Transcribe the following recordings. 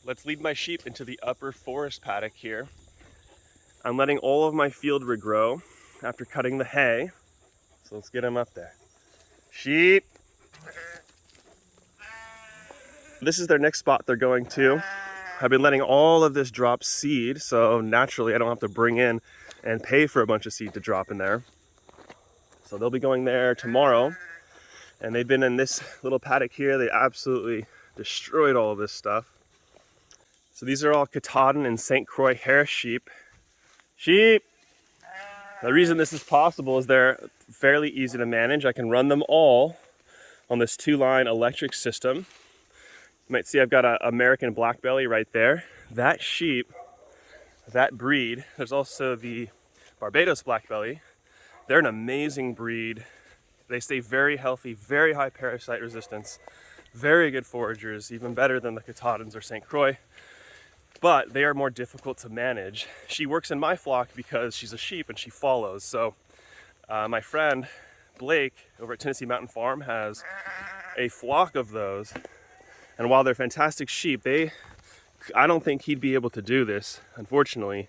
let's lead my sheep into the upper forest paddock here. I'm letting all of my field regrow after cutting the hay. So let's get them up there. Sheep! This is their next spot they're going to. I've been letting all of this drop seed, so naturally I don't have to bring in and pay for a bunch of seed to drop in there. So they'll be going there tomorrow. And they've been in this little paddock here. They absolutely destroyed all of this stuff. So these are all Katahdin and St. Croix Harris sheep. Sheep! The reason this is possible is they're fairly easy to manage. I can run them all on this 2-line electric system. You might see I've got an American black belly right there. That sheep, that breed, there's also the Barbados black belly. They're an amazing breed. They stay very healthy, very high parasite resistance, very good foragers, even better than the Katahdins or St. Croix. But they are more difficult to manage. She works in my flock because she's a sheep and she follows. So my friend Blake over at Tennessee Mountain Farm has a flock of those. And while they're fantastic sheep, I don't think he'd be able to do this, unfortunately,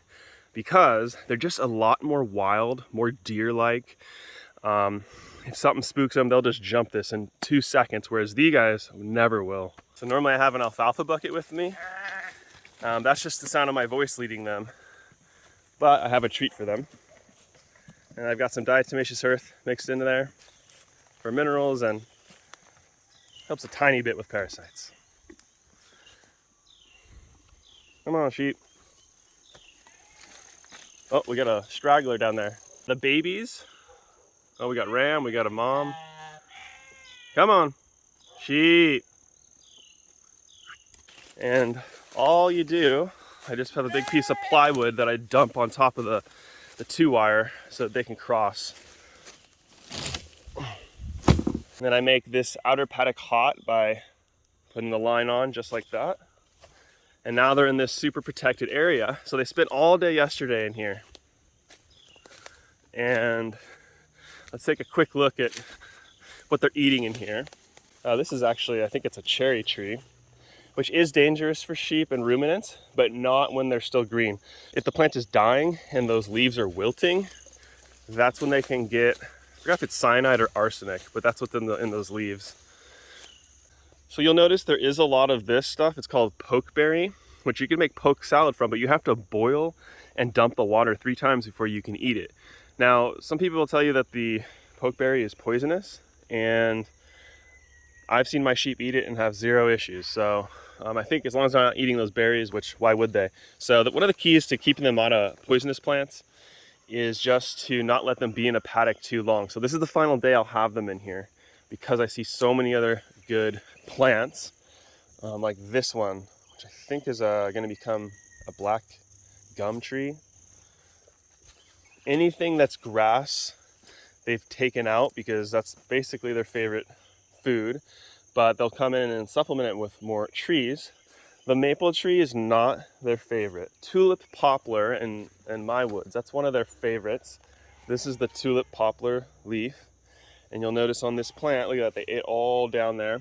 because they're just a lot more wild, more deer-like. If something spooks them, they'll just jump this in 2 seconds, whereas these guys never will. So normally I have an alfalfa bucket with me. That's just the sound of my voice leading them. But I have a treat for them. And I've got some diatomaceous earth mixed into there for minerals and helps a tiny bit with parasites. Come on, sheep. Oh, we got a straggler down there. The babies. Oh, we got Ram, we got a mom. Come on, sheep. And all you do, I just have a big piece of plywood that I dump on top of the 2-wire so that they can cross. And then I make this outer paddock hot by putting the line on just like that. And now they're in this super protected area. So they spent all day yesterday in here. And let's take a quick look at what they're eating in here. This is actually, I think it's a cherry tree, which is dangerous for sheep and ruminants, but not when they're still green. If the plant is dying and those leaves are wilting, that's when they can get, I forgot if it's cyanide or arsenic, but that's what's in those leaves. So you'll notice there is a lot of this stuff. It's called pokeberry, which you can make poke salad from, but you have to boil and dump the water 3 times before you can eat it. Now, some people will tell you that the pokeberry is poisonous, and I've seen my sheep eat it and have 0 issues. So I think as long as they're not eating those berries, which why would they? So one of the keys to keeping them out of poisonous plants is just to not let them be in a paddock too long. So this is the final day I'll have them in here because I see so many other good plants like this one, which I think is going to become a black gum tree. Anything that's grass they've taken out because that's basically their favorite food, but they'll come in and supplement it with more trees. The maple tree is not their favorite. Tulip poplar in my woods, that's one of their favorites. This is the tulip poplar leaf, and you'll notice on this plant, look at that, they ate all down there.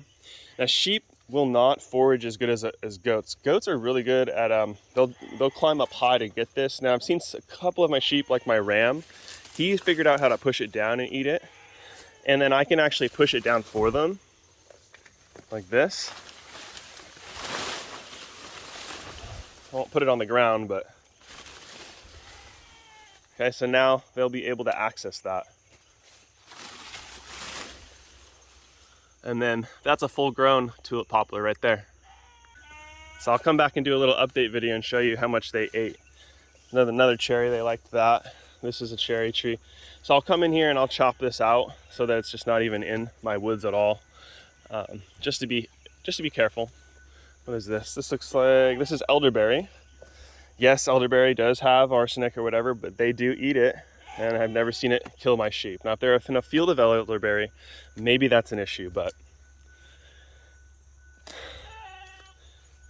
Now sheep will not forage as good as goats. Goats are really good at they'll climb up high to get this. Now I've seen a couple of my sheep, like my ram, he's figured out how to push it down and eat it, and then I can actually push it down for them like this. I won't put it on the ground, but okay, so now they'll be able to access that. And then that's a full-grown tulip poplar right there. So I'll come back and do a little update video and show you how much they ate. Another cherry, they liked that. This is a cherry tree. So I'll come in here and I'll chop this out so that it's just not even in my woods at all. Just to be careful. What is this? This looks like, this is elderberry. Yes, elderberry does have arsenic or whatever, but they do eat it, and I've never seen it kill my sheep. Now, if they're in a field of elderberry, maybe that's an issue, but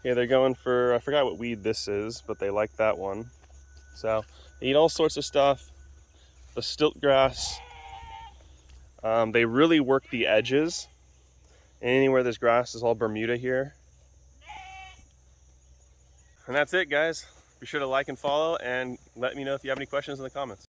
yeah, they're going for, I forgot what weed this is, but they like that one. So they eat all sorts of stuff. The stilt grass, they really work the edges. Anywhere there's grass is all Bermuda here. And that's it, guys. Be sure to like and follow, and let me know if you have any questions in the comments.